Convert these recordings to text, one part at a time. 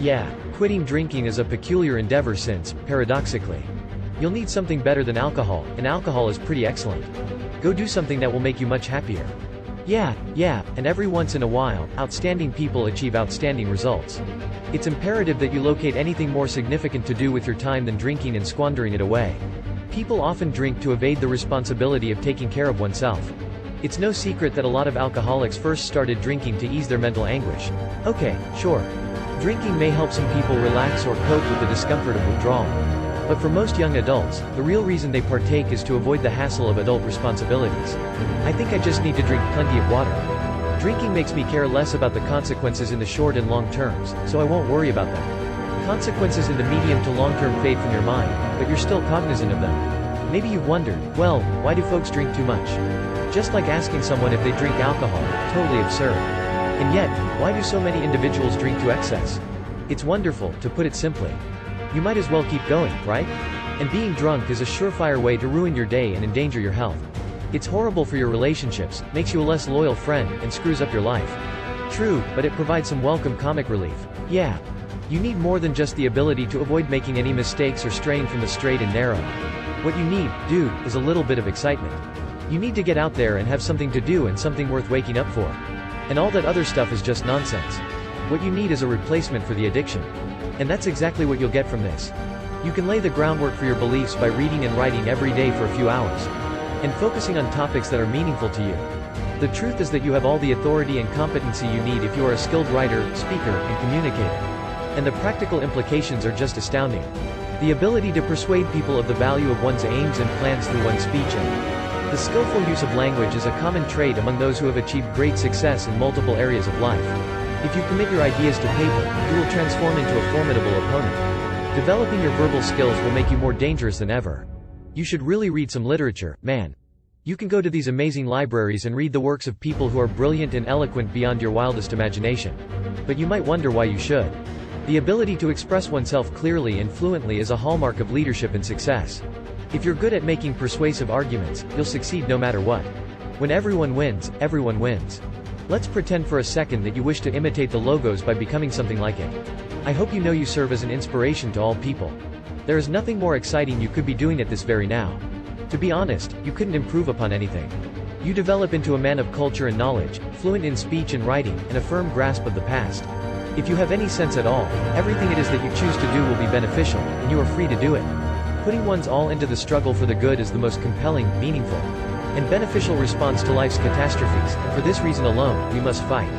Yeah, quitting drinking is a peculiar endeavor since, paradoxically, you'll need something better than alcohol, and alcohol is pretty excellent. Go do something that will make you much happier. Yeah, and every once in a while, outstanding people achieve outstanding results. It's imperative that you locate anything more significant to do with your time than drinking and squandering it away. People often drink to evade the responsibility of taking care of oneself. It's no secret that a lot of alcoholics first started drinking to ease their mental anguish. Okay, sure. Drinking may help some people relax or cope with the discomfort of withdrawal. But for most young adults, the real reason they partake is to avoid the hassle of adult responsibilities. I think I just need to drink plenty of water. Drinking makes me care less about the consequences in the short and long terms, so I won't worry about them. Consequences in the medium to long term fade from your mind, but you're still cognizant of them. Maybe you've wondered, well, why do folks drink too much? Just like asking someone if they drink alcohol, totally absurd. And yet, why do so many individuals drink to excess? It's wonderful, to put it simply. You might as well keep going, right? And being drunk is a surefire way to ruin your day and endanger your health. It's horrible for your relationships, makes you a less loyal friend, and screws up your life. True, but it provides some welcome comic relief. Yeah. You need more than just the ability to avoid making any mistakes or straying from the straight and narrow. What you need, dude, is a little bit of excitement. You need to get out there and have something to do and something worth waking up for. And all that other stuff is just nonsense. What you need is a replacement for the addiction. And that's exactly what you'll get from this. You can lay the groundwork for your beliefs by reading and writing every day for a few hours. And focusing on topics that are meaningful to you. The truth is that you have all the authority and competency you need if you are a skilled writer, speaker, and communicator. And the practical implications are just astounding. The ability to persuade people of the value of one's aims and plans through one's speech and the skillful use of language is a common trait among those who have achieved great success in multiple areas of life. If you commit your ideas to paper, you will transform into a formidable opponent. Developing your verbal skills will make you more dangerous than ever. You should really read some literature, man. You can go to these amazing libraries and read the works of people who are brilliant and eloquent beyond your wildest imagination. But you might wonder why you should. The ability to express oneself clearly and fluently is a hallmark of leadership and success. If you're good at making persuasive arguments, you'll succeed no matter what. When everyone wins, everyone wins. Let's pretend for a second that you wish to imitate the logos by becoming something like it. I hope you know you serve as an inspiration to all people. There is nothing more exciting you could be doing at this very now. To be honest, you couldn't improve upon anything. You develop into a man of culture and knowledge, fluent in speech and writing, and a firm grasp of the past. If you have any sense at all, everything it is that you choose to do will be beneficial, and you are free to do it. Putting one's all into the struggle for the good is the most compelling, meaningful, and beneficial response to life's catastrophes, and for this reason alone, we must fight.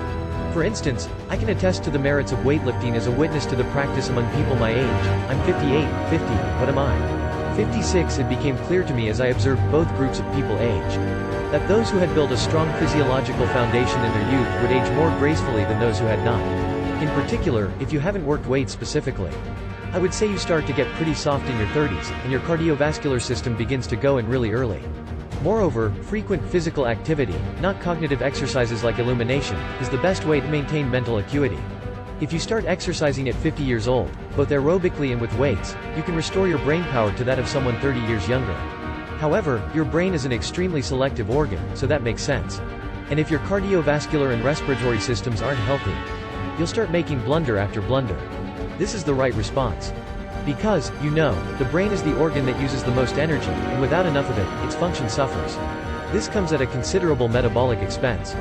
For instance, I can attest to the merits of weightlifting as a witness to the practice among people my age. I'm 58, 50, what am I? 56. It became clear to me as I observed both groups of people age, that those who had built a strong physiological foundation in their youth would age more gracefully than those who had not. In particular, if you haven't worked weights specifically. I would say you start to get pretty soft in your 30s, and your cardiovascular system begins to go in really early. Moreover, frequent physical activity, not cognitive exercises like illumination, is the best way to maintain mental acuity. If you start exercising at 50 years old, both aerobically and with weights, you can restore your brain power to that of someone 30 years younger. However, your brain is an extremely selective organ, so that makes sense. And if your cardiovascular and respiratory systems aren't healthy, you'll start making blunder after blunder. This is the right response. Because, you know, the brain is the organ that uses the most energy, and without enough of it, its function suffers. This comes at a considerable metabolic expense.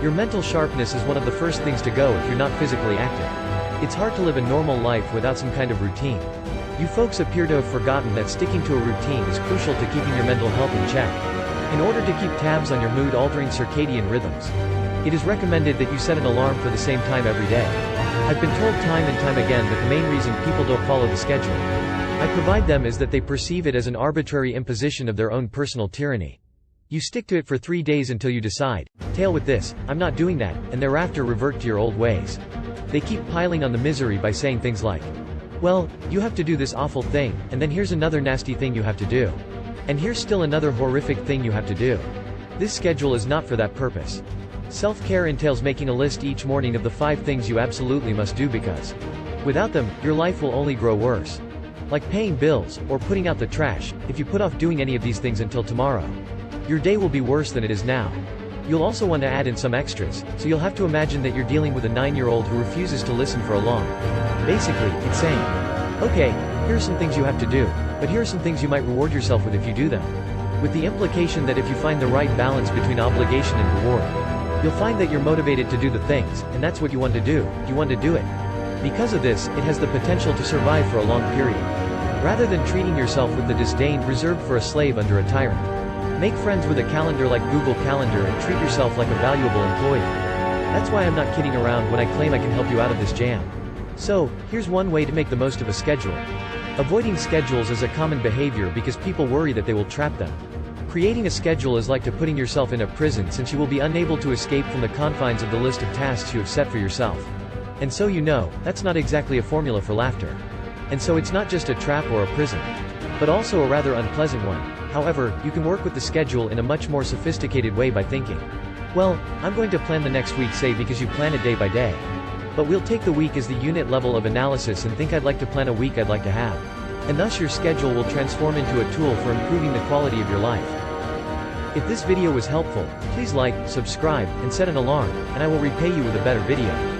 Your mental sharpness is one of the first things to go if you're not physically active. It's hard to live a normal life without some kind of routine. You folks appear to have forgotten that sticking to a routine is crucial to keeping your mental health in check. In order to keep tabs on your mood-altering circadian rhythms, it is recommended that you set an alarm for the same time every day. I've been told time and time again that the main reason people don't follow the schedule I provide them is that they perceive it as an arbitrary imposition of their own personal tyranny. You stick to it for 3 days until you decide, "Tail with this, I'm not doing that," and thereafter revert to your old ways. They keep piling on the misery by saying things like, "Well, you have to do this awful thing, and then here's another nasty thing you have to do. And here's still another horrific thing you have to do." This schedule is not for that purpose. Self-care entails making a list each morning of the 5 things you absolutely must do because without them, your life will only grow worse. Like paying bills, or putting out the trash, if you put off doing any of these things until tomorrow, your day will be worse than it is now. You'll also want to add in some extras, so you'll have to imagine that you're dealing with a 9-year-old who refuses to listen for a long Basically, it's saying, okay, here are some things you have to do, but here are some things you might reward yourself with if you do them. With the implication that if you find the right balance between obligation and reward, you'll find that you're motivated to do the things, and that's what you want to do, you want to do it. Because of this, it has the potential to survive for a long period. Rather than treating yourself with the disdain reserved for a slave under a tyrant. Make friends with a calendar like Google Calendar and treat yourself like a valuable employee. That's why I'm not kidding around when I claim I can help you out of this jam. So, here's one way to make the most of a schedule. Avoiding schedules is a common behavior because people worry that they will trap them. Creating a schedule is like putting yourself in a prison since you will be unable to escape from the confines of the list of tasks you have set for yourself. And so you know, that's not exactly a formula for laughter. And so it's not just a trap or a prison, but also a rather unpleasant one. However, you can work with the schedule in a much more sophisticated way by thinking, well, I'm going to plan the next week, say, because you plan it day by day. But we'll take the week as the unit level of analysis and think I'd like to plan a week I'd like to have. And thus your schedule will transform into a tool for improving the quality of your life. If this video was helpful, please like, subscribe, and set an alarm, and I will repay you with a better video.